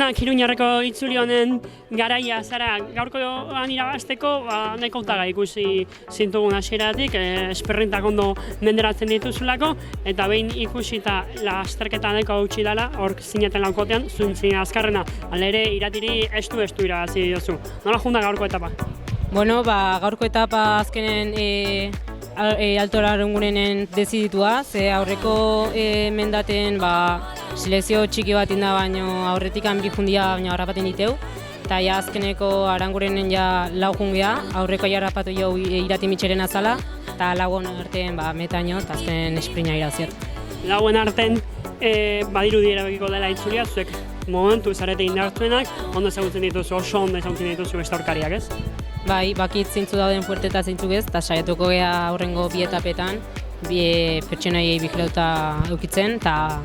Zorionak Iruñarreko itzuli honen garaia zara gaurkoan irabazteko nahiko hautagai ikusi zintugun hasieratik, esprintak ondo menderatzen dituzulako, eta behin ikusita lasterketa nahiko hautsi dela, hor zineten laukotean, zuen azkarrena, hala ere iratiri estu irabazi diozu. Nola junda gaurko etapa? Bueno, gaurko etapa azkenen Alto Arangunenen deziditua, ze aurreko mendaten selekzio txiki bat inda baino aurretik bi jundia baina harrapaten diteu. Eta azkeneko Arangurenen lau jungea, aurreko harrapatu jau Irati Mitxeren azala, eta lagun artean metaino eta azken esprina iraziat. Lauen artean badirudi erabakiko dela itzulia, zuek momentu zarete indartuenak, ondo ezagutzen dituzu, oso ondo ezagutzen dituzu beste aurkariak, ez? Bai, bakit zeintzu dauden fuerte eta zeintzuk ez, eta saiatuko gea aurrengo bi etapetan, pertsonaiei bigilauta eukitzen, eta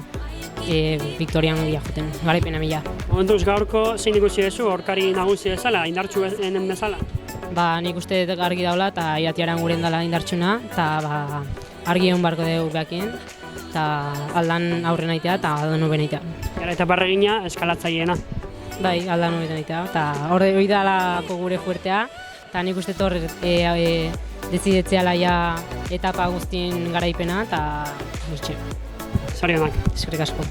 Victorian joten, garaipena mila. Momentuz gaurko zein ikusi duzu, aurkari nagusi bezala, indartsu bezala? Nik uste argi daula, eta Irati Aranguren dela indartsuna, eta argi egon barko dugu behakin, eta aldan aurren aitea eta aldan hoben aitea. Gara eta barregina eskalatzaileena. Bai, aldan hoben aitea, eta hori dalako gure fuertea, eta nik uste hor dezidetzeala etapa guztien garaipena, eta guzti. Zorionak. Eskerrik asko.